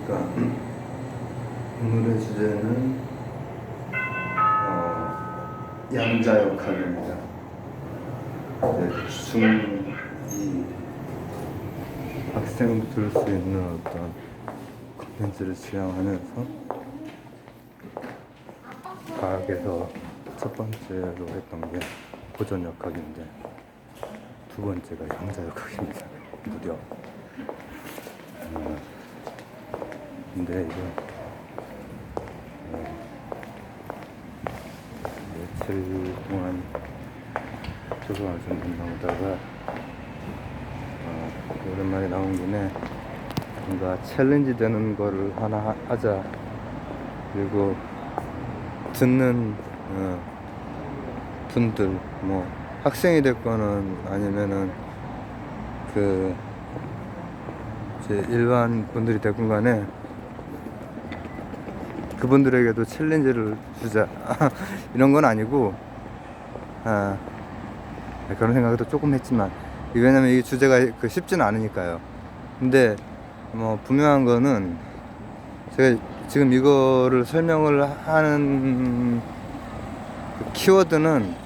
안녕하십니까. 오늘의 주제는 양자역학입니다. 중2 학생도 들을 수 있는 어떤 콘텐츠를 지향하면서 과학에서 첫 번째로 했던 게 보존역학인데 두 번째가 양자역학입니다. 무려 근데 이거 며칠 동안 조금만 좀 나오다가 오랜만에 나온 김에 뭔가 챌린지 되는 거를 하나 하자. 그리고 듣는 분들 뭐 학생이 됐거나 아니면은 그 이제 일반 분들이 됐건 간에 그분들에게도 챌린지를 주자 이런 건 아니고 그런 생각도 조금 했지만 왜냐면 이 주제가 쉽지는 않으니까요. 근데 뭐 분명한 거는 제가 지금 이거를 설명을 하는 그 키워드는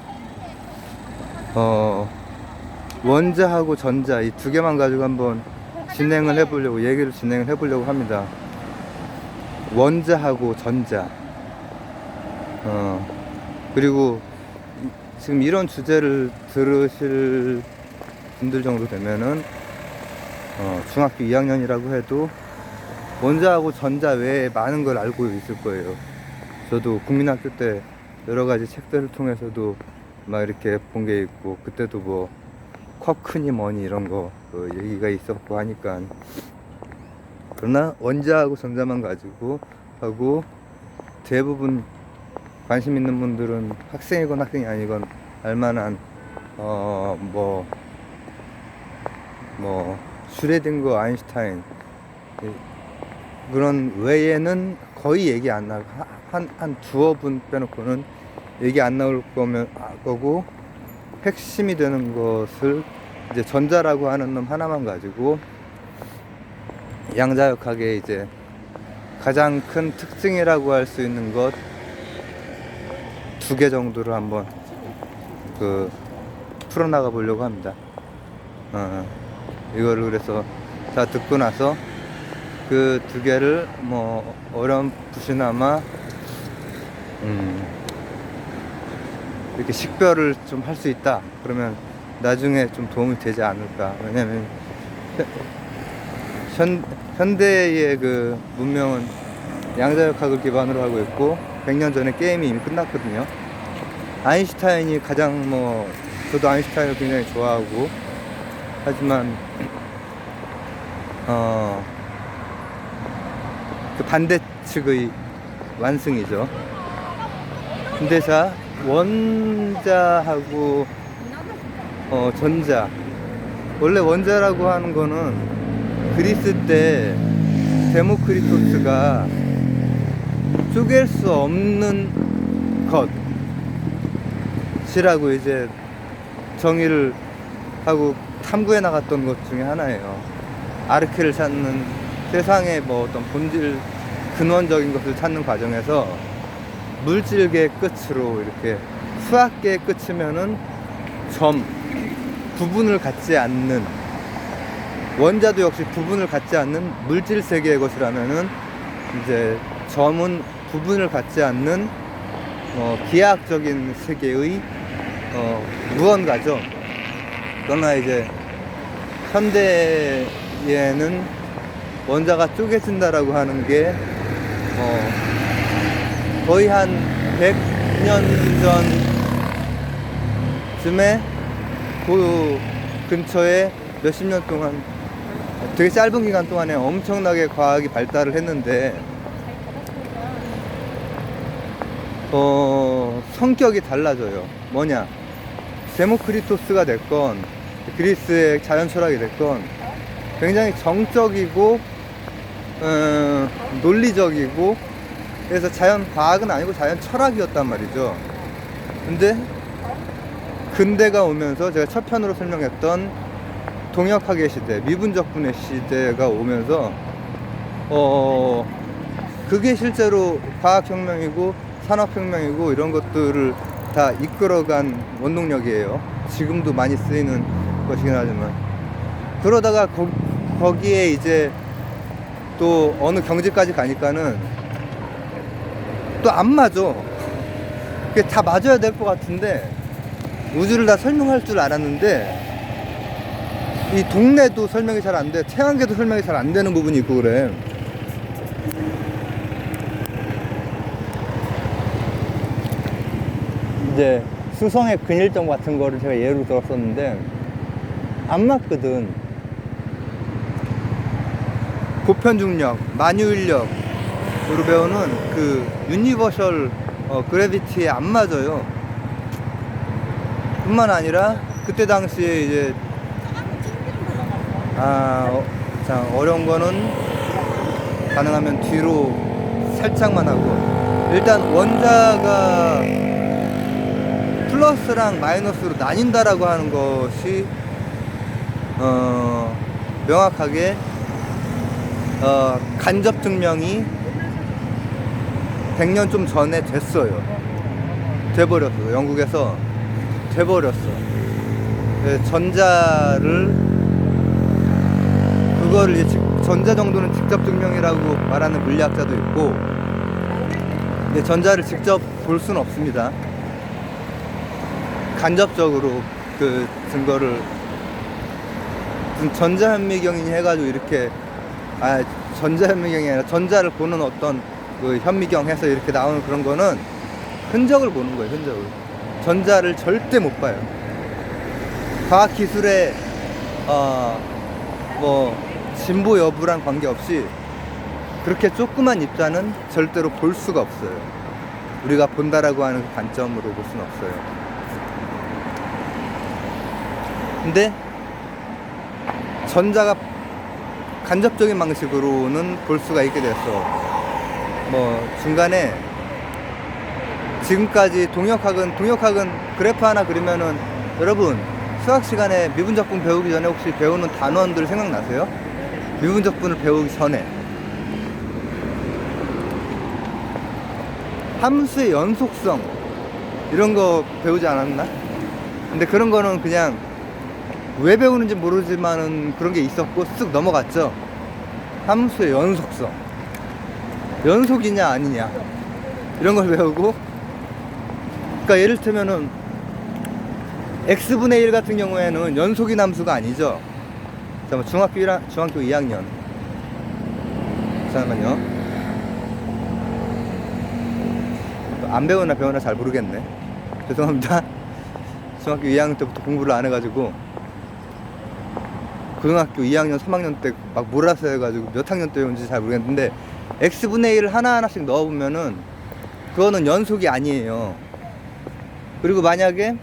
원자하고 전자 이 두 개만 가지고 한번 얘기를 진행을 해보려고 합니다. 원자하고 전자. 그리고 지금 이런 주제를 들으실 분들 정도 되면은 중학교 2학년이라고 해도 원자하고 전자 외에 많은 걸 알고 있을 거예요. 저도 국민학교 때 여러 가지 책들을 통해서도 막 이렇게 본 게 있고, 그때도 뭐 쿼크니 뭐니 이런 거 얘기가 있었고 하니까. 그러나 원자하고 전자만 가지고 하고, 대부분 관심 있는 분들은 학생이건 학생이 아니건 알만한 뭐 슈레딩거, 아인슈타인 그런 외에는 거의 얘기 안 나고 한 두어 분 빼놓고는 얘기 안 나올 거고, 핵심이 되는 것을 이제 전자라고 하는 놈 하나만 가지고 양자역학의 이제 가장 큰 특징이라고 할 수 있는 것 두 개 정도를 한번 풀어나가 보려고 합니다. 이거를 그래서 다 듣고 나서 그 두 개를 뭐 어렴풋이나마 이렇게 식별을 좀 할 수 있다 그러면 나중에 좀 도움이 되지 않을까. 왜냐면 현대의 그 문명은 양자역학을 기반으로 하고 있고 100년 전에 게임이 이미 끝났거든요. 아인슈타인이 가장 저도 아인슈타인을 굉장히 좋아하고 하지만 그 반대측의 완승이죠. 근데자 원자하고 전자, 원래 원자라고 하는 거는 그리스 때 데모크리토스가 쪼갤 수 없는 것이라고 이제 정의를 하고 탐구해 나갔던 것 중에 하나예요. 아르케를 찾는, 세상의 어떤 본질, 근원적인 것을 찾는 과정에서 물질계의 끝으로 이렇게 수학계의 끝이면은 부분을 갖지 않는, 원자도 역시 부분을 갖지 않는 물질 세계의 것이라면은 이제 점은 부분을 갖지 않는 기하학적인 세계의 무언가죠. 그러나 이제 현대에는 원자가 쪼개진다라고 하는 게 거의 한 100년 전쯤에 그 근처에 몇십 년 동안, 되게 짧은 기간 동안에 엄청나게 과학이 발달을 했는데 성격이 달라져요. 뭐냐, 데모크리토스가 됐건 그리스의 자연 철학이 됐건 굉장히 정적이고 논리적이고, 그래서 자연 과학은 아니고 자연 철학이었단 말이죠. 근데 근대가 오면서 제가 첫 편으로 설명했던 동역학의 시대, 미분적분의 시대가 오면서 그게 실제로 과학혁명이고 산업혁명이고 이런 것들을 다 이끌어간 원동력이에요. 지금도 많이 쓰이는 것이긴 하지만. 그러다가 거기에 이제 또 어느 경지까지 가니까는 또 안 맞아. 그게 다 맞아야 될 것 같은데, 우주를 다 설명할 줄 알았는데 이 동네도 설명이 잘 안 돼. 태양계도 설명이 잘 안 되는 부분이 있고 그래. 이제 수성의 근일점 같은 거를 제가 예로 들었었는데 안 맞거든. 보편중력, 만유인력으로 배우는 그 유니버셜 그래비티에 안 맞아요. 뿐만 아니라 그때 당시에 이제 자, 어려운 거는 가능하면 뒤로 살짝만 하고, 일단 원자가 플러스랑 마이너스로 나뉜다라고 하는 것이 명확하게 간접 증명이 100년 좀 전에 돼버렸어. 영국에서 돼버렸어. 그거를 이제 전자 정도는 직접 증명이라고 말하는 물리학자도 있고, 근데 전자를 직접 볼 수는 없습니다. 간접적으로 그 증거를 전자현미경이니 해가지고 이렇게, 전자현미경이 아니라 전자를 보는 어떤 그 현미경 해서 이렇게 나오는 그런 거는 흔적을 보는 거예요. 흔적을. 전자를 절대 못 봐요. 과학기술의 진보 여부랑 관계없이 그렇게 조그만 입자는 절대로 볼 수가 없어요. 우리가 본다라고 하는 관점으로 볼 수는 없어요. 근데 전자가 간접적인 방식으로는 볼 수가 있게 됐어. 중간에 지금까지 동역학은 그래프 하나 그리면은, 여러분 수학 시간에 미분적분 배우기 전에 혹시 배우는 단원들 생각나세요? 미분적분을 배우기 전에 함수의 연속성 이런 거 배우지 않았나? 근데 그런 거는 그냥 왜 배우는지 모르지만은 그런 게 있었고 쓱 넘어갔죠. 함수의 연속성, 연속이냐 아니냐 이런 걸 배우고, 그러니까 예를 들면은 x분의 1 같은 경우에는 연속인 함수가 아니죠. 중학교 2학년. 잠깐만요. 안 배우나 잘 모르겠네. 죄송합니다. 중학교 2학년 때부터 공부를 안 해가지고 고등학교 2학년, 3학년 때 막 몰아서 해가지고 몇 학년 때 배운지 잘 모르겠는데, x분의 1을 하나하나씩 넣어보면은 그거는 연속이 아니에요. 그리고 만약에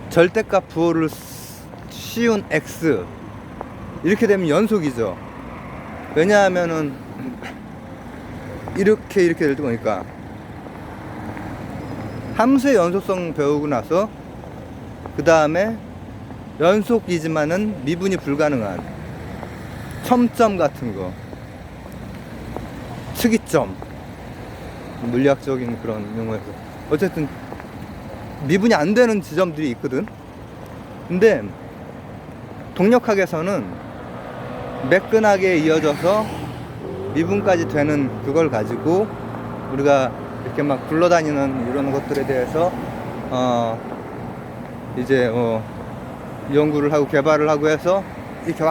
절대값 부호를 씌운 x 이렇게 되면 연속이죠. 왜냐하면은 이렇게 될 거니까. 함수의 연속성 배우고 나서 그 다음에 연속이지만은 미분이 불가능한 첨점 같은 거, 특이점, 물리학적인 그런 용어에서 어쨌든 미분이 안 되는 지점들이 있거든. 근데 동력학에서는 매끈하게 이어져서 미분까지 되는 그걸 가지고 우리가 이렇게 막 굴러다니는 이런 것들에 대해서 이제 연구를 하고 개발을 하고 해서 이렇게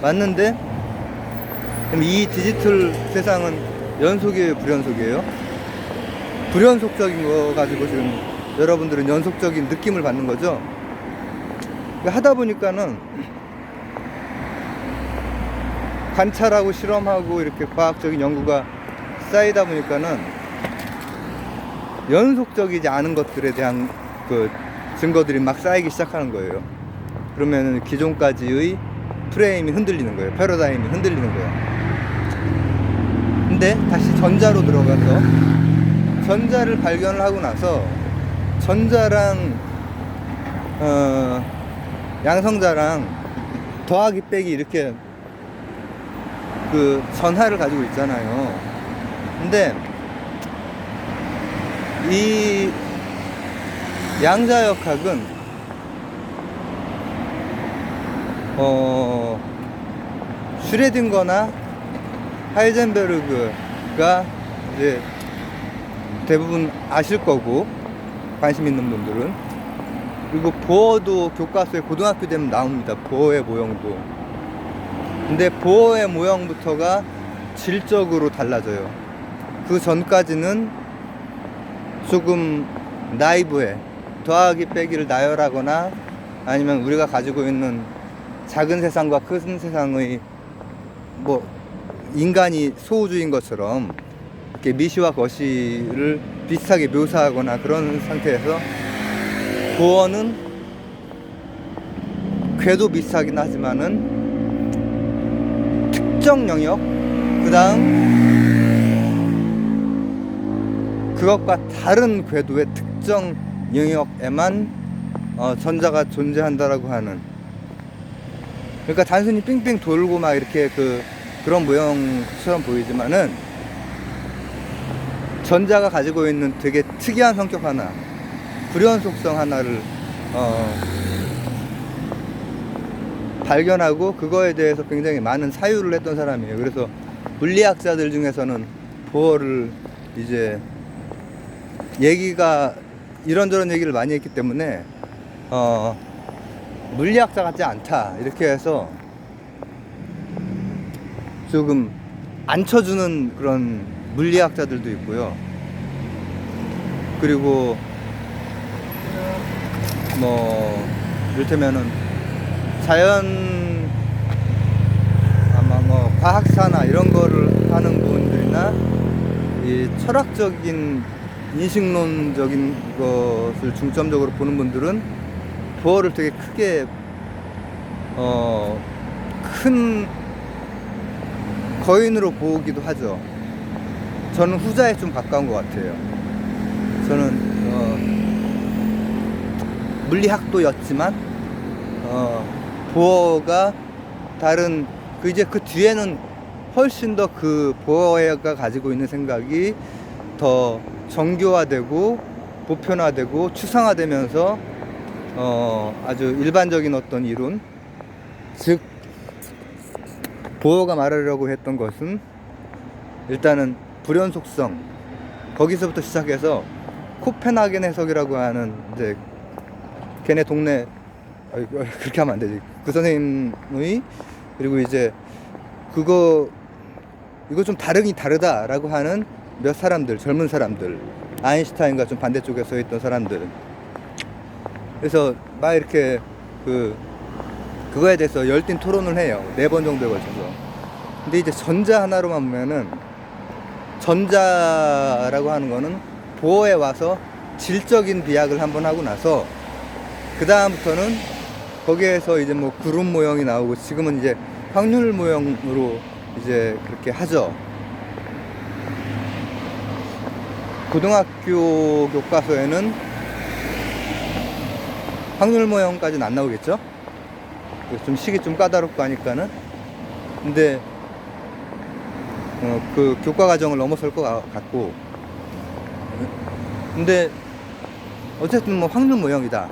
왔는데, 그럼 이 디지털 세상은 연속이에요, 불연속이에요? 불연속적인 거 가지고 지금 여러분들은 연속적인 느낌을 받는 거죠. 하다 보니까는 관찰하고 실험하고 이렇게 과학적인 연구가 쌓이다 보니까는 연속적이지 않은 것들에 대한 그 증거들이 막 쌓이기 시작하는 거예요. 그러면 기존까지의 프레임이 흔들리는 거예요. 패러다임이 흔들리는 거예요. 근데 다시 전자로 들어가서 전자를 발견을 하고 나서 전자랑 양성자랑 더하기 빼기 이렇게 그 전하를 가지고 있잖아요. 근데 이 양자역학은 슈레딩거나 하이젠베르그가 이제 대부분 아실 거고, 관심 있는 분들은. 그리고 보어도 교과서에 고등학교 되면 나옵니다. 보어의 모형도. 근데 보어의 모형부터가 질적으로 달라져요. 그 전까지는 조금 나이브해, 더하기 빼기를 나열하거나 아니면 우리가 가지고 있는 작은 세상과 큰 세상의 뭐 인간이 소우주인 것처럼 이렇게 미시와 거시를 비슷하게 묘사하거나 그런 상태에서, 보어는 궤도 비슷하긴 하지만은 특정 영역, 그 다음 그것과 다른 궤도의 특정 영역에만 전자가 존재한다라고 하는, 그러니까 단순히 빙빙 돌고 막 이렇게 그런 모형처럼 보이지만은 전자가 가지고 있는 되게 특이한 성격 하나, 불연 속성 하나를 발견하고 그거에 대해서 굉장히 많은 사유를 했던 사람이에요. 그래서 물리학자들 중에서는 보어를 이제 얘기가 이런저런 얘기를 많이 했기 때문에 물리학자 같지 않다 이렇게 해서 조금 안 쳐주는 그런 물리학자들도 있고요. 그리고 뭐 이를테면은 아마 뭐 과학사나 이런 거를 하는 분들이나 이 철학적인 인식론적인 것을 중점적으로 보는 분들은 보어를 되게 크게 큰 거인으로 보기도 하죠. 저는 후자에 좀 가까운 것 같아요. 저는 물리학도였지만 보어가 다른 이제 그 뒤에는 훨씬 더 그 보어가 가지고 있는 생각이 더 정교화되고 보편화되고 추상화되면서 아주 일반적인 어떤 이론, 즉 보어가 말하려고 했던 것은 일단은 불연 속성, 거기서부터 시작해서 코펜하겐 해석이라고 하는, 이제 걔네 동네 그렇게 하면 안 되지, 그 선생님의, 그리고 이제 이거 좀 다르다라고 하는 몇 사람들, 젊은 사람들, 아인슈타인과 좀 반대쪽에 서 있던 사람들, 그래서 막 이렇게 그거에 대해서 열띤 토론을 해요. 4번 정도에 걸쳐서. 근데 이제 전자 하나로만 보면은, 전자라고 하는 거는 보어에 와서 질적인 비약을 한번 하고 나서 그 다음부터는 거기에서 이제 뭐 구름 모형이 나오고, 지금은 이제 확률 모형으로 이제 그렇게 하죠. 고등학교 교과서에는 확률 모형까지는 안 나오겠죠? 좀 식이 좀 까다롭고 하니까는. 근데 그 교과 과정을 넘어설 것 같고, 근데 어쨌든 뭐 확률 모형이다.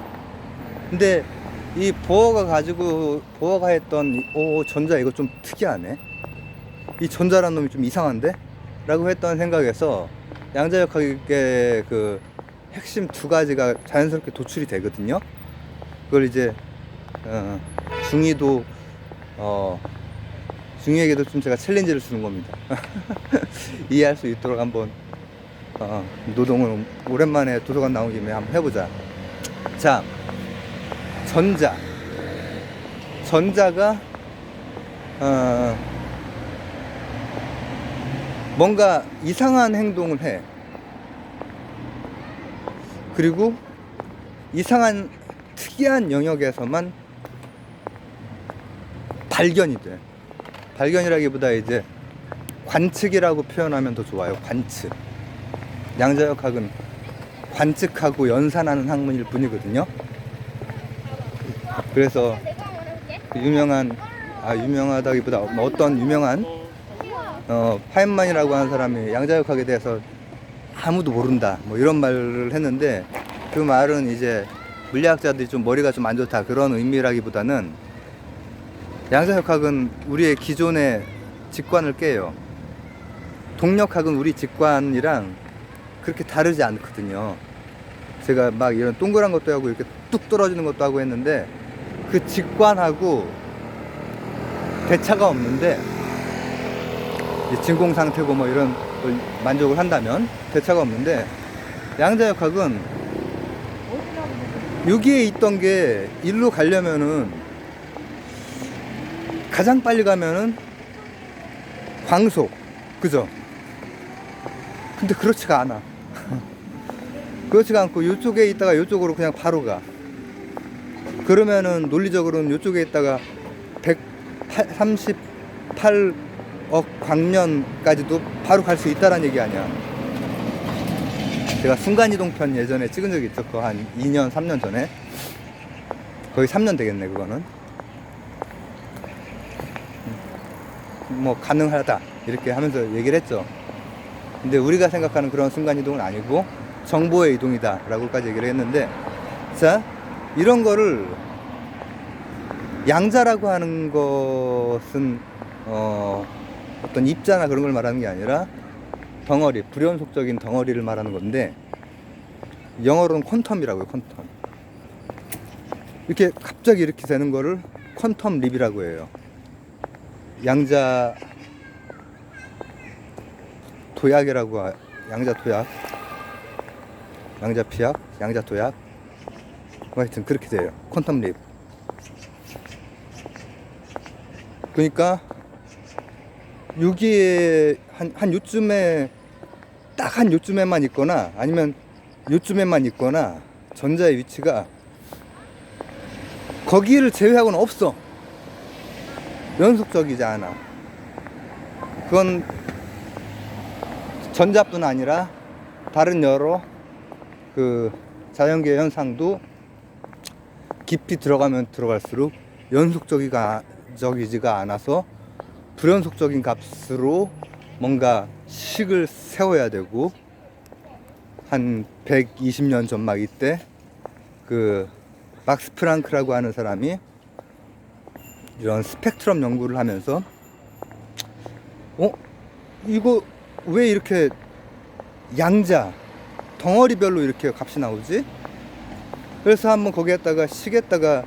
근데 이 보어가 했던 전자 이거 좀 특이하네, 이 전자란 놈이 좀 이상한데? 라고 했던 생각에서 양자역학의 그 핵심 2가지가 자연스럽게 도출이 되거든요. 그걸 이제 중이에게도 좀 제가 챌린지를 주는 겁니다. 이해할 수 있도록 한번 노동을 오랜만에 도서관 나온 김에 한번 해보자. 자, 전자가 뭔가 이상한 행동을 해. 그리고 이상한 특이한 영역에서만 발견이 돼. 발견이라기보다 이제 관측이라고 표현하면 더 좋아요. 관측. 양자역학은 관측하고 연산하는 학문일 뿐이거든요. 그래서 유명하다기보다 어떤 유명한 파인만이라고 하는 사람이 양자역학에 대해서 아무도 모른다 뭐 이런 말을 했는데, 그 말은 이제 물리학자들이 좀 머리가 좀 안 좋다 그런 의미라기보다는, 양자역학은 우리의 기존의 직관을 깨요. 동력학은 우리 직관이랑 그렇게 다르지 않거든요. 제가 막 이런 동그란 것도 하고 이렇게 뚝 떨어지는 것도 하고 했는데, 그 직관하고 대차가 없는데, 진공 상태고 뭐 이런 걸 만족을 한다면 대차가 없는데, 양자역학은 여기에 있던 게 일로 가려면은, 가장 빨리 가면은 광속, 그죠? 근데 그렇지가 않아. 그렇지가 않고 이쪽에 있다가 이쪽으로 그냥 바로 가. 그러면은 논리적으로는 이쪽에 있다가 138억 광년까지도 바로 갈 수 있다라는 얘기 아니야. 제가 순간이동편 예전에 찍은 적이 있죠. 그거 한 2년 3년 전에, 거의 3년 되겠네 그거는. 뭐 가능하다 이렇게 하면서 얘기를 했죠. 근데 우리가 생각하는 그런 순간이동은 아니고 정보의 이동이다 라고까지 얘기를 했는데, 자, 이런 거를 양자라고 하는 것은 어떤 입자나 그런 걸 말하는 게 아니라 덩어리, 불연속적인 덩어리를 말하는 건데, 영어로는 퀀텀이라고요. 퀀텀. 이렇게 갑자기 이렇게 되는 거를 퀀텀 립이라고 해요. 양자 도약이라고, 양자 도약, 양자 피약, 양자 도약, 하여튼 그렇게 돼요. 퀀텀 립. 그러니까 여기에 한 요쯤에, 딱 한 요쯤에만 있거나 아니면 요쯤에만 있거나, 전자의 위치가 거기를 제외하고는 없어. 연속적이지 않아. 그건 전자뿐 아니라 다른 여러 그 자연계 현상도 깊이 들어가면 들어갈수록 연속적이지가 않아서 불연속적인 값으로 뭔가 식을 세워야 되고, 한 120년 전 막 이때 그 막스 프랑크라고 하는 사람이 이런 스펙트럼 연구를 하면서 이거 왜 이렇게 양자 덩어리별로 이렇게 값이 나오지? 그래서 한번 거기에다가 식에다가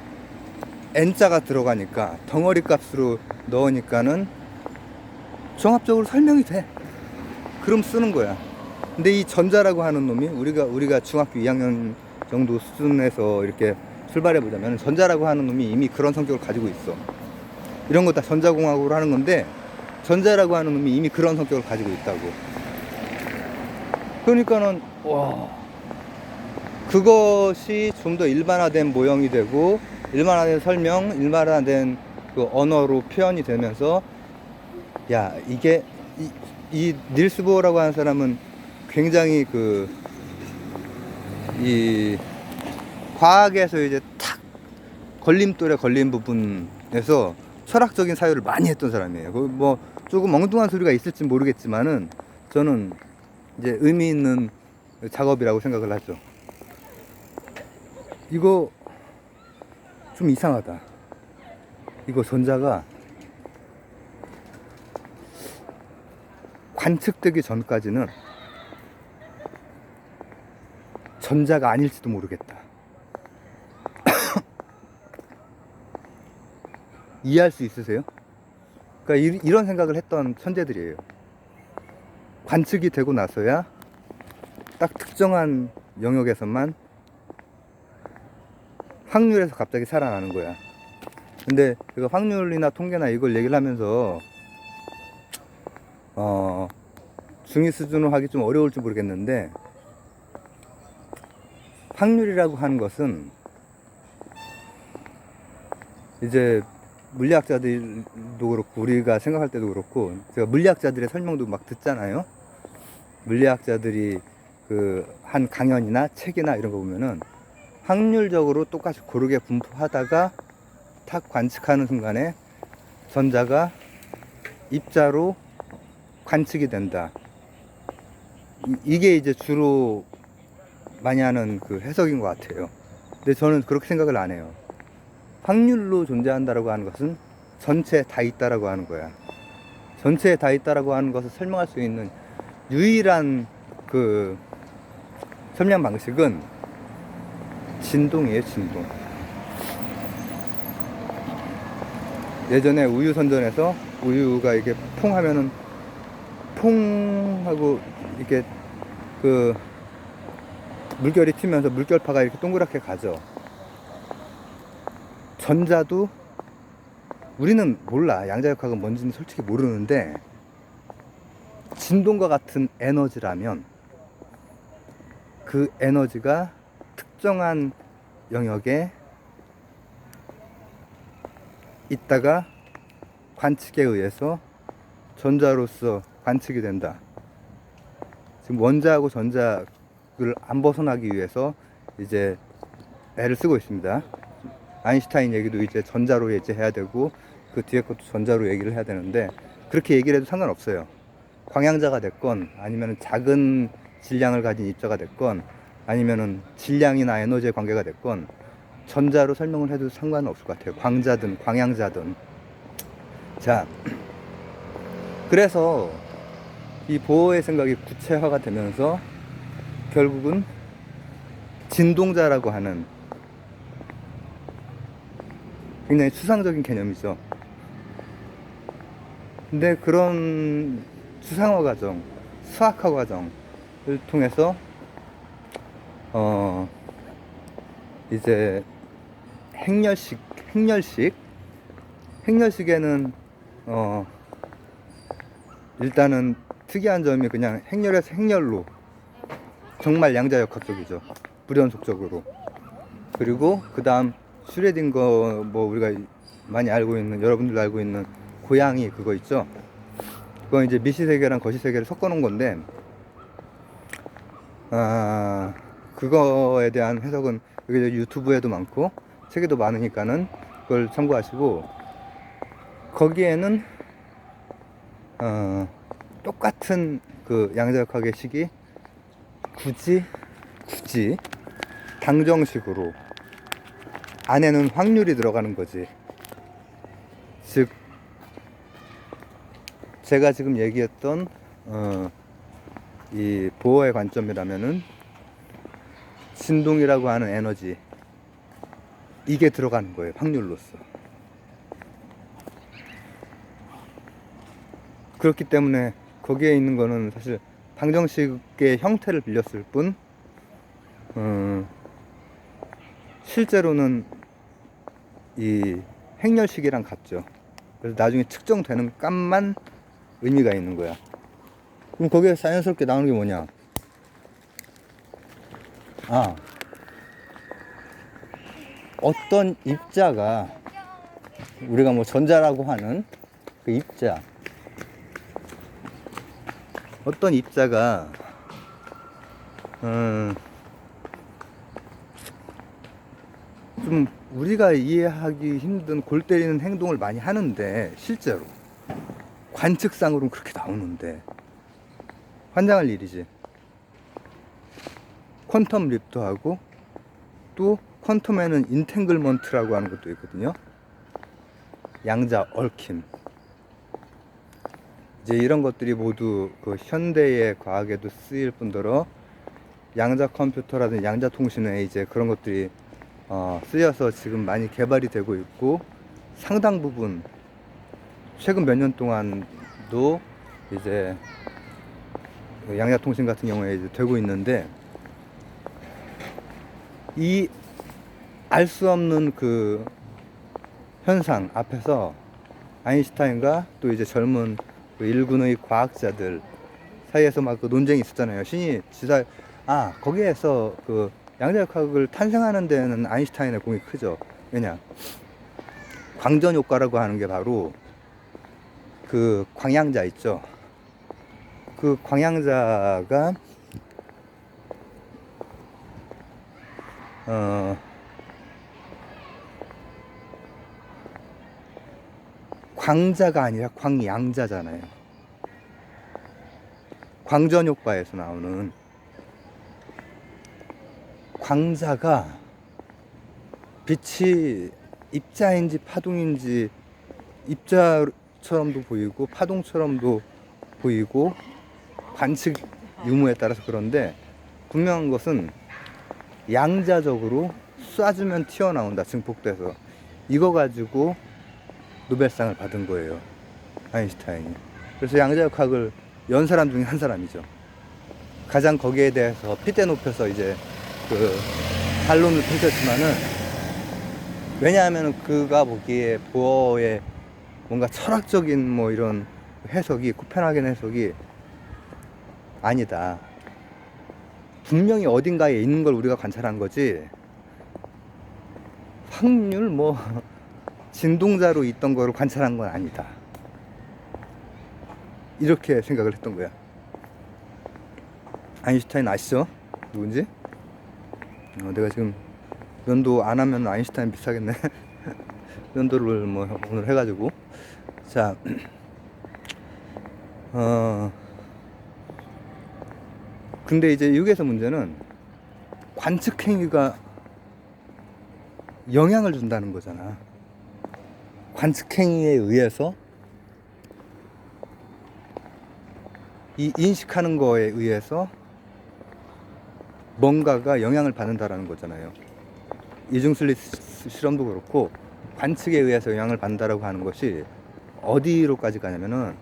n자가 들어가니까 덩어리 값으로 넣으니까는 종합적으로 설명이 돼. 그럼 쓰는 거야. 근데 이 전자라고 하는 놈이, 우리가 중학교 2학년 정도 수준에서 이렇게 출발해 보자면, 전자라고 하는 놈이 이미 그런 성격을 가지고 있어. 이런 거 다 전자공학으로 하는 건데, 전자라고 하는 놈이 이미 그런 성격을 가지고 있다고. 그러니까는 그것이 좀 더 일반화된 모형이 되고, 일반화된 설명, 일반화된 그 언어로 표현이 되면서, 야, 이게 이 닐스 보어라고 하는 사람은 굉장히 이 과학에서 이제 탁 걸림돌에 걸린 부분에서 철학적인 사유를 많이 했던 사람이에요. 뭐 조금 엉뚱한 소리가 있을지 모르겠지만은, 저는 이제 의미 있는 작업이라고 생각을 하죠. 이거 좀 이상하다. 이거 전자가 관측되기 전까지는 전자가 아닐지도 모르겠다. 이해할 수 있으세요? 그러니까 이런 생각을 했던 천재들이에요. 관측이 되고 나서야 딱 특정한 영역에서만 확률에서 갑자기 살아나는 거야. 근데 그 확률이나 통계나 이걸 얘기를 하면서 중위 수준으로 하기 좀 어려울지 모르겠는데, 확률이라고 하는 것은 이제 물리학자들도 그렇고 우리가 생각할 때도 그렇고, 제가 물리학자들의 설명도 막 듣잖아요. 물리학자들이 그 한 강연이나 책이나 이런 거 보면은 확률적으로 똑같이 고르게 분포하다가 탁 관측하는 순간에 전자가 입자로 관측이 된다. 이게 이제 주로 많이 하는 그 해석인 것 같아요. 근데 저는 그렇게 생각을 안 해요. 확률로 존재한다라고 하는 것은 전체에 다 있다라고 하는 거야. 전체에 다 있다라고 하는 것을 설명할 수 있는 유일한 그 설명 방식은 진동이에요, 진동. 예전에 우유 선전에서 우유가 이게 퐁 하면은 퐁 하고 이렇게 그 물결이 튀면서 물결파가 이렇게 동그랗게 가죠. 전자도 우리는 몰라. 양자역학은 뭔지는 솔직히 모르는데 진동과 같은 에너지라면 그 에너지가 특정한 영역에 있다가 관측에 의해서 전자로서 관측이 된다. 지금 원자하고 전자를 안 벗어나기 위해서 이제 애를 쓰고 있습니다. 아인슈타인 얘기도 이제 전자로 해야 되고 그 뒤에 것도 전자로 얘기를 해야 되는데 그렇게 얘기를 해도 상관없어요. 광양자가 됐건 아니면 작은 질량을 가진 입자가 됐건 아니면은 질량이나 에너지의 관계가 됐건 전자로 설명을 해도 상관은 없을 것 같아요. 광자든 광양자든. 자, 그래서 이 보어의 생각이 구체화가 되면서 결국은 진동자라고 하는 굉장히 추상적인 개념이죠. 근데 그런 추상화 과정, 수학화 과정을 통해서 이제 행렬식에는 일단은 특이한 점이 그냥 행렬에서 행렬로 정말 양자역학적이죠. 불연속적으로. 그리고 그 다음 슈레딩거 뭐 우리가 많이 알고 있는 여러분들도 알고 있는 고양이 그거 있죠. 그건 이제 미시세계랑 거시세계를 섞어 놓은 건데 그거에 대한 해석은 여기 유튜브에도 많고 책에도 많으니까는 그걸 참고하시고 거기에는 똑같은 그 양자역학의 식이 굳이 당정식으로 안에는 확률이 들어가는 거지. 즉 제가 지금 얘기했던 이 보어의 관점이라면은 진동이라고 하는 에너지 이게 들어가는 거예요. 확률로서. 그렇기 때문에 거기에 있는 거는 사실 방정식의 형태를 빌렸을 뿐 실제로는 이 행렬식이랑 같죠. 그래서 나중에 측정되는 값만 의미가 있는 거야. 그럼 거기에 자연스럽게 나오는 게 뭐냐? 어떤 입자가 우리가 뭐 전자라고 하는 그 입자, 어떤 입자가 좀 우리가 이해하기 힘든 골 때리는 행동을 많이 하는데 실제로 관측상으로는 그렇게 나오는데 환장할 일이지. 퀀텀 립도 하고 또 퀀텀에는 인탱글먼트라고 하는 것도 있거든요. 양자 얽힘. 이제 이런 것들이 모두 그 현대의 과학에도 쓰일 뿐더러 양자 컴퓨터라든지 양자 통신에 이제 그런 것들이 쓰여서 지금 많이 개발이 되고 있고 상당 부분 최근 몇 년 동안도 이제 양자 통신 같은 경우에 이제 되고 있는데 이 알 수 없는 그 현상 앞에서 아인슈타인과 또 이제 젊은 그 일군의 과학자들 사이에서 막 그 논쟁이 있었잖아요. 신이 지사 거기에서 그 양자역학을 탄생하는 데는 아인슈타인의 공이 크죠. 왜냐? 광전 효과라고 하는 게 바로 그 광양자 있죠. 그 광양자가 광자가 아니라 광양자잖아요. 광전 효과에서 나오는 광자가 빛이 입자인지 파동인지 입자처럼도 보이고 파동처럼도 보이고 관측 유무에 따라서 그런데 분명한 것은 양자적으로 쏴주면 튀어나온다, 증폭돼서. 이거 가지고 노벨상을 받은 거예요, 아인슈타인이. 그래서 양자역학을 연 사람 중에 한 사람이죠. 가장 거기에 대해서 핏대 높여서 이제 그 반론을 펼쳤지만은, 왜냐하면 그가 보기에 보어의 뭔가 철학적인 뭐 이런 해석이, 코펜하겐 해석이 아니다. 분명히 어딘가에 있는 걸 우리가 관찰한 거지, 확률 뭐 진동자로 있던 거를 관찰한 건 아니다, 이렇게 생각을 했던 거야. 아인슈타인 아시죠? 누군지? 내가 지금 면도 안 하면 아인슈타인 비슷하겠네. 면도를 뭐 오늘 해가지고. 자, 근데 이제 여기에서 문제는 관측행위가 영향을 준다는 거잖아. 관측행위에 의해서, 이 인식하는 거에 의해서 뭔가가 영향을 받는다라는 거잖아요. 이중슬릿 실험도 그렇고 관측에 의해서 영향을 받는다라고 하는 것이 어디로까지 가냐면은,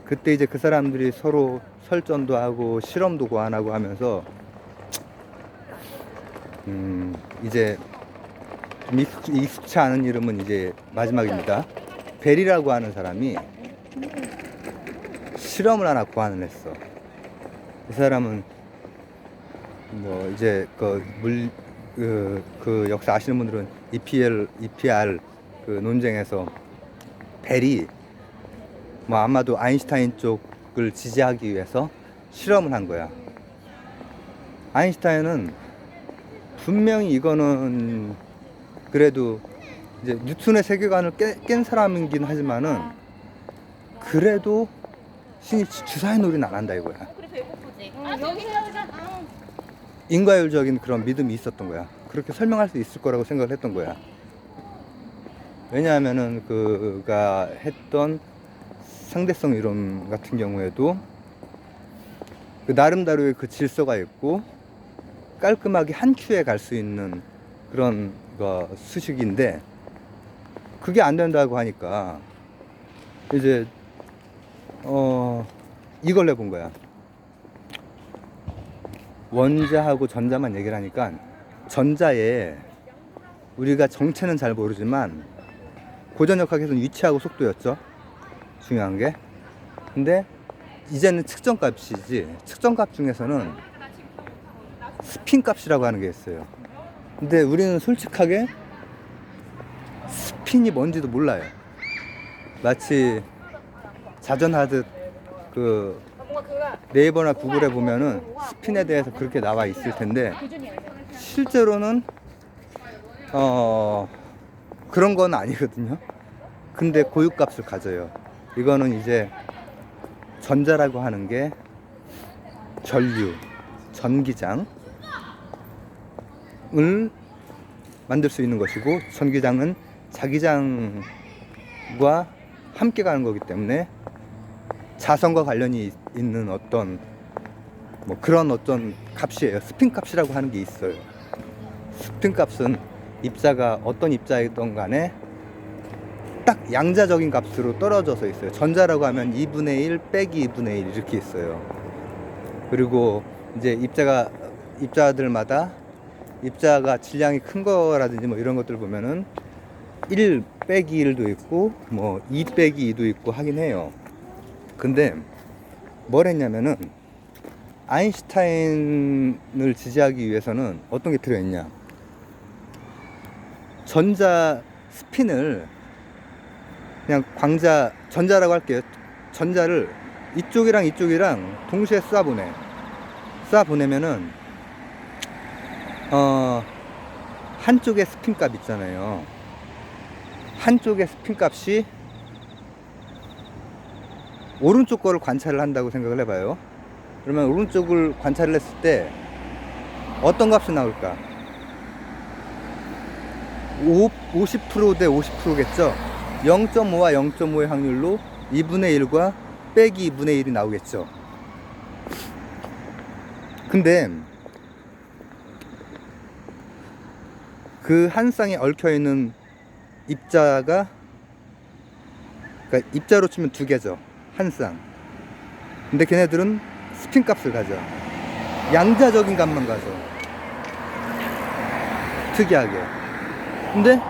그때 이제 그 사람들이 서로 설전도 하고 실험도 고안하고 하면서 이제 좀 익숙치 않은 이름은 이제 마지막입니다. 벨이라고 하는 사람이 실험을 하나 고안을 했어. 이 사람은 뭐 이제 그 역사 아시는 분들은 EPR 그 논쟁에서 벨이 뭐 아마도 아인슈타인 쪽을 지지하기 위해서 실험을 한 거야. 아인슈타인은 분명히 이거는 그래도 이제 뉴턴의 세계관을 깬 사람이긴 하지만은, 그래도 신이 주사위 놀이는 안 한다 이거야. 인과율적인 그런 믿음이 있었던 거야. 그렇게 설명할 수 있을 거라고 생각을 했던 거야. 왜냐하면은 그가 했던 상대성 이론 같은 경우에도 그 나름대로의 그 질서가 있고 깔끔하게 한 큐에 갈 수 있는 그런 거 수식인데, 그게 안 된다고 하니까 이제 이걸 내본 거야. 원자하고 전자만 얘기를 하니까, 전자에 우리가 정체는 잘 모르지만 고전역학에서는 위치하고 속도였죠, 중요한 게. 근데 이제는 측정값이지, 측정값 중에서는 스핀 값이라고 하는 게 있어요. 근데 우리는 솔직하게 스핀이 뭔지도 몰라요. 마치 자전하듯 그 네이버나 구글에 보면은 스핀에 대해서 그렇게 나와 있을 텐데, 실제로는 그런 건 아니거든요. 근데 고유값을 가져요. 이거는 이제 전자라고 하는 게 전류, 전기장을 만들 수 있는 것이고, 전기장은 자기장과 함께 가는 거기 때문에 자성과 관련이 있는 어떤 뭐 그런 어떤 값이에요. 스핀 값이라고 하는 게 있어요. 스핀 값은 입자가 어떤 입자이든 간에 딱 양자적인 값으로 떨어져서 있어요. 전자라고 하면 2분의 1 빼기 2분의 1 이렇게 있어요. 그리고 이제 입자들마다 입자가 질량이 큰 거라든지 뭐 이런 것들 보면은 1 빼기 1도 있고 뭐 2 빼기 2도 있고 하긴 해요. 근데 뭘 했냐면은, 아인슈타인을 지지하기 위해서는 어떤 게 들어있냐, 전자 스핀을 그냥 전자라고 할게요. 전자를 이쪽이랑 이쪽이랑 동시에 쏴보내면은 한쪽의 스핀 값 있잖아요. 한쪽의 스핀 값이 오른쪽 거를 관찰을 한다고 생각을 해봐요. 그러면 오른쪽을 관찰을 했을 때 어떤 값이 나올까? 50% 대 50%겠죠? 0.5와 0.5의 확률로 2분의 1과 빼기 2분의 1이 나오겠죠? 근데 그 한 쌍에 얽혀있는 입자가, 그러니까 입자로 치면 두 개죠. 한 쌍. 근데 걔네들은 스핀 값을 가져. 양자적인 값만 가져. 특이하게. 근데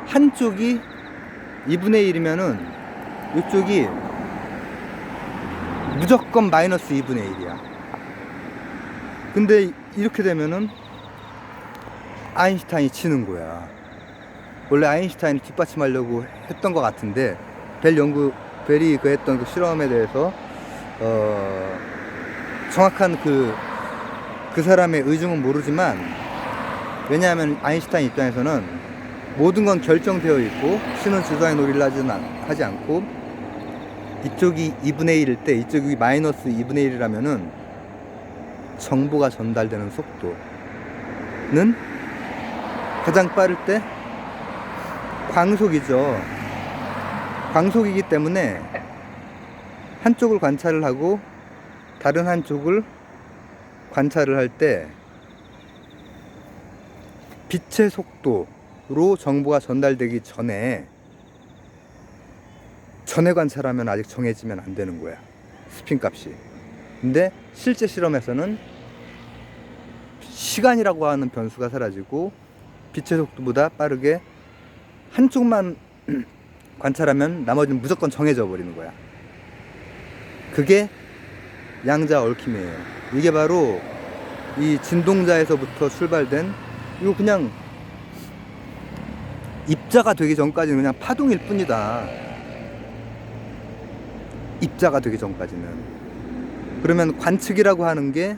한쪽이 2분의 1이면은 이쪽이 무조건 마이너스 2분의 1이야. 근데 이렇게 되면은 아인슈타인이 치는 거야. 원래 아인슈타인이 뒷받침하려고 했던 것 같은데 벨이 그 했던 그 실험에 대해서 정확한 그 사람의 의중은 모르지만, 왜냐하면 아인슈타인 입장에서는 모든 건 결정되어 있고 신은 주사의 놀이를 하지 않고, 이쪽이 2분의 1일 때 이쪽이 마이너스 2분의 1이라면은 정보가 전달되는 속도는 가장 빠를 때 광속이죠. 광속이기 때문에 한쪽을 관찰을 하고 다른 한쪽을 관찰을 할 때 빛의 속도로 정보가 전달되기 전에 관찰하면 아직 정해지면 안 되는 거야, 스핀 값이. 근데 실제 실험에서는 시간이라고 하는 변수가 사라지고 빛의 속도보다 빠르게 한쪽만 관찰하면 나머지는 무조건 정해져 버리는 거야. 그게 양자 얽힘이에요. 이게 바로 이 진동자에서부터 출발된, 이거 그냥 입자가 되기 전까지는 그냥 파동일 뿐이다. 입자가 되기 전까지는. 그러면 관측이라고 하는 게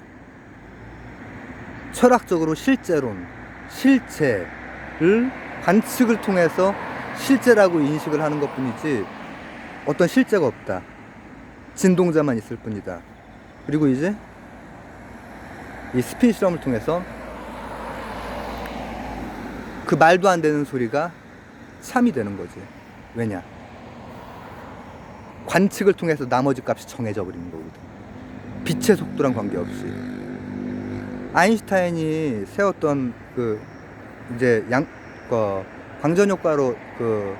철학적으로 실제론, 실체를 관측을 통해서 실제라고 인식을 하는 것 뿐이지 어떤 실제가 없다. 진동자만 있을 뿐이다. 그리고 이제 이 스핀 실험을 통해서 그 말도 안 되는 소리가 참이 되는 거지. 왜냐? 관측을 통해서 나머지 값이 정해져 버리는 거거든. 빛의 속도랑 관계없이. 아인슈타인이 세웠던 그 이제 광전 효과로 그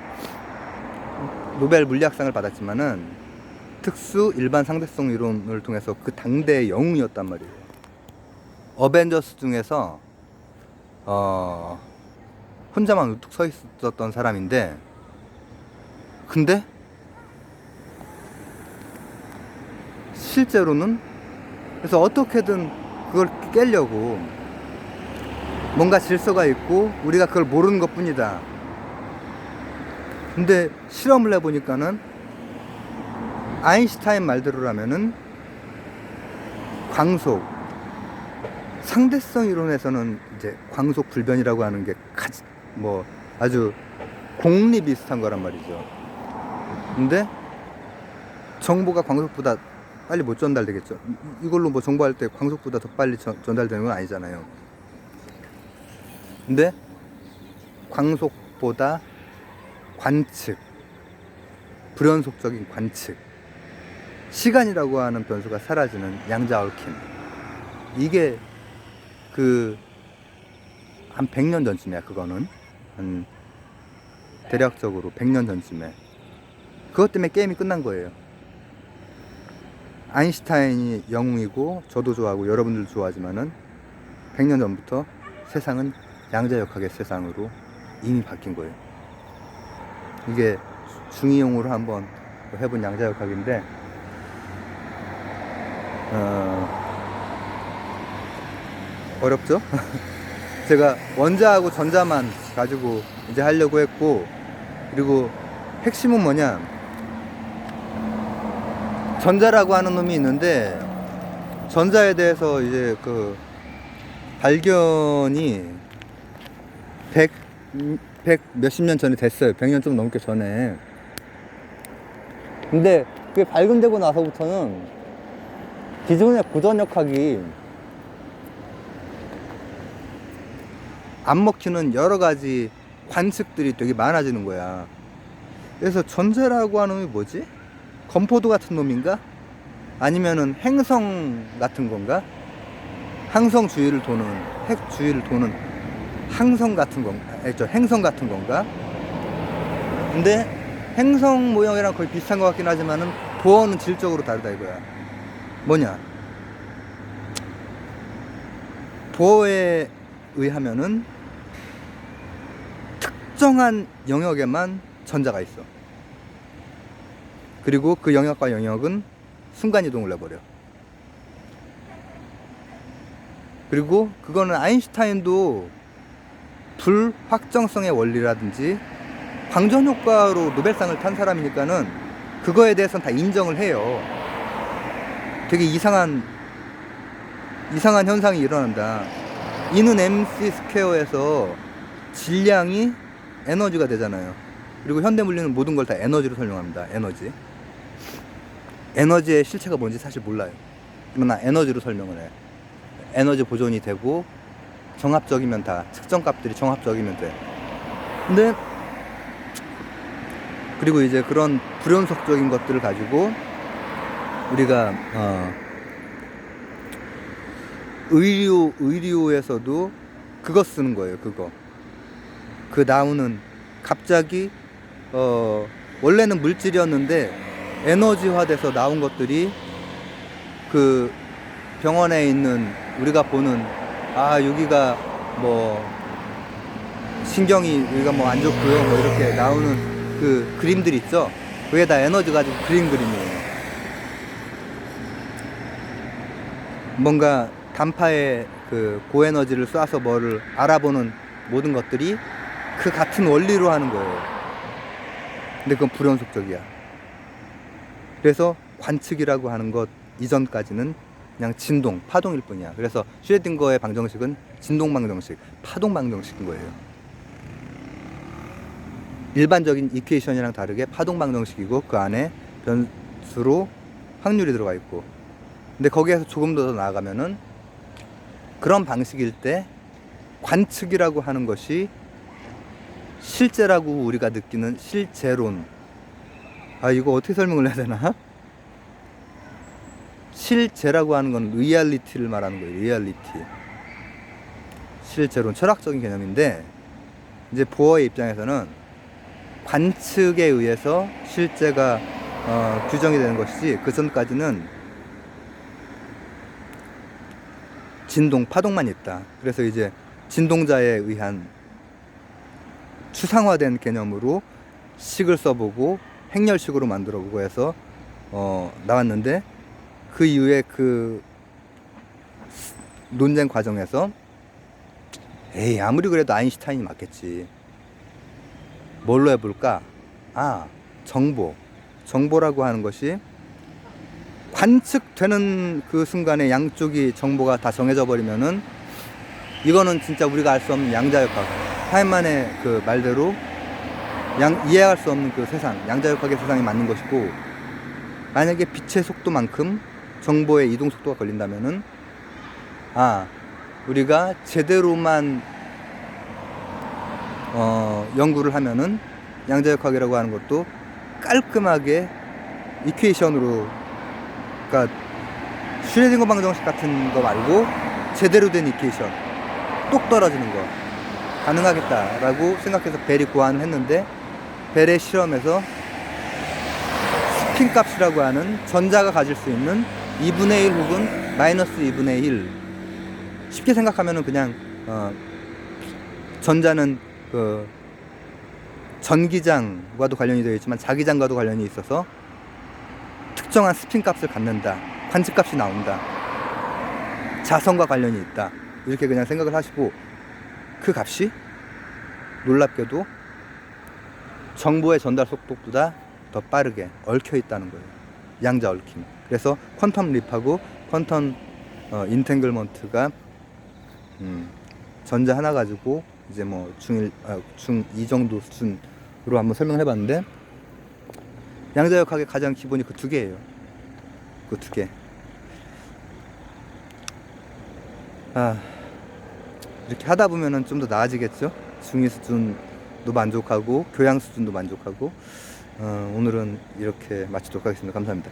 노벨 물리학상을 받았지만은 특수 일반 상대성 이론을 통해서 그 당대의 영웅이었단 말이에요. 어벤져스 중에서 혼자만 우뚝 서 있었던 사람인데, 근데 실제로는 그래서 어떻게든 그걸 깨려고 뭔가 질서가 있고 우리가 그걸 모르는 것 뿐이다. 근데 실험을 해보니까는 아인슈타인 말대로라면은 광속, 상대성 이론에서는 이제 광속 불변이라고 하는 게 아주 공리 비슷한 거란 말이죠. 근데 정보가 광속보다 빨리 못 전달되겠죠. 이걸로 뭐 정보할 때 광속보다 더 빨리 전달되는 건 아니잖아요. 근데 광속보다 관측, 불연속적인 관측, 시간이라고 하는 변수가 사라지는 양자 얽힘, 이게 한 100년 전쯤이야. 그거는 한 대략적으로 100년 전쯤에 그것 때문에 게임이 끝난 거예요. 아인슈타인이 영웅이고 저도 좋아하고 여러분들도 좋아하지만은 100년 전부터 세상은 양자역학의 세상으로 이미 바뀐 거예요. 이게 중2용으로 한번 해본 양자역학인데 어렵죠? 제가 원자하고 전자만 가지고 이제 하려고 했고, 그리고 핵심은 뭐냐, 전자라고 하는 놈이 있는데 전자에 대해서 이제 그 발견이 100 몇십 년 전에 됐어요. 100년 좀 넘게 전에. 근데 그게 발견되고 나서부터는 기존의 고전역학이 안 먹히는 여러 가지 관측들이 되게 많아지는 거야. 그래서 전자라고 하는 놈이 뭐지? 건포도 같은 놈인가? 아니면은 행성 같은 건가? 항성 주위를 도는, 핵 주위를 도는 항성 같은 건가? 행성 같은 건가? 근데 행성 모형이랑 거의 비슷한 것 같긴 하지만은 보어는 질적으로 다르다 이거야. 뭐냐? 보어에 의하면은 특정한 영역에만 전자가 있어. 그리고 그 영역과 영역은 순간이동을 해버려. 그리고 그거는 아인슈타인도 불확정성의 원리라든지 광전효과로 노벨상을 탄 사람이니까는 그거에 대해서는 다 인정을 해요. 되게 이상한 현상이 일어난다. 이는 MC 스퀘어에서 질량이 에너지가 되잖아요. 그리고 현대물리는 모든 걸 다 에너지로 설명합니다. 에너지의 실체가 뭔지 사실 몰라요. 그러나 에너지로 설명을 해. 에너지 보존이 되고 정합적이면 다 측정 값들이 정합적이면 돼. 근데 그리고 이제 그런 불연속적인 것들을 가지고 우리가 의류에서도 그거 쓰는 거예요. 그 나오는 갑자기 원래는 물질이었는데 에너지화돼서 나온 것들이 그 병원에 있는 우리가 보는 여기가 뭐 신경이 여기가 뭐 안 좋고요 뭐 이렇게 나오는 그 그림들 있죠. 그게 다 에너지 가지고 그린 그림이에요. 뭔가 단파에 그 고에너지를 쏴서 뭐를 알아보는 모든 것들이 그 같은 원리로 하는 거예요. 근데 그건 불연속적이야. 그래서 관측이라고 하는 것 이전까지는 그냥 진동, 파동일 뿐이야. 그래서 슈레딩거의 방정식은 진동 방정식, 파동 방정식인 거예요. 일반적인 이퀘이션이랑 다르게 파동 방정식이고 그 안에 변수로 확률이 들어가 있고, 근데 거기에서 조금 더 나아가면은 그런 방식일 때 관측이라고 하는 것이 실제라고 우리가 느끼는 실제론. 이거 어떻게 설명을 해야 되나? 실제라고 하는 건 리얼리티를 말하는 거예요. 리얼리티. 실제론, 철학적인 개념인데, 이제 보어의 입장에서는 관측에 의해서 실제가 규정이 되는 것이지, 그 전까지는 진동, 파동만 있다. 그래서 이제 진동자에 의한 추상화된 개념으로 식을 써보고 행렬식으로 만들어보고 해서 나왔는데, 그 이후에 그 논쟁 과정에서 아무리 그래도 아인슈타인이 맞겠지. 뭘로 해볼까? 정보라고 하는 것이 관측되는 그 순간에 양쪽이 정보가 다 정해져 버리면은 이거는 진짜 우리가 알 수 없는 양자역학, 하이만의 그 말대로 이해할 수 없는 그 세상, 양자역학의 세상이 맞는 것이고, 만약에 빛의 속도만큼 정보의 이동 속도가 걸린다면은 우리가 제대로만 연구를 하면은 양자역학이라고 하는 것도 깔끔하게 이퀘이션으로, 그러니까 슈레딩거 방정식 같은 거 말고 제대로 된 이퀘이션, 똑 떨어지는 거 가능하겠다라고 생각해서 벨이 고안을 했는데, 벨의 실험에서 스핀 값이라고 하는 전자가 가질 수 있는 2분의 1 혹은 마이너스 2분의 1, 쉽게 생각하면은 그냥 전자는 그 전기장과도 관련이 되어 있지만 자기장과도 관련이 있어서 특정한 스핀 값을 갖는다, 관측 값이 나온다, 자성과 관련이 있다, 이렇게 그냥 생각을 하시고, 그 값이 놀랍게도 정보의 전달 속도보다 더 빠르게 얽혀 있다는 거예요. 양자 얽힘. 그래서 퀀텀 립하고 퀀텀 인탱글먼트가 전자 하나 가지고 이제 뭐 중2 정도 수준으로 한번 설명을 해봤는데, 양자역학의 가장 기본이 그 두 개예요. 그 두 개. 아, 이렇게 하다 보면은 좀 더 나아지겠죠. 중2 수준도 만족하고 교양 수준도 만족하고. 오늘은 이렇게 마치도록 하겠습니다. 감사합니다.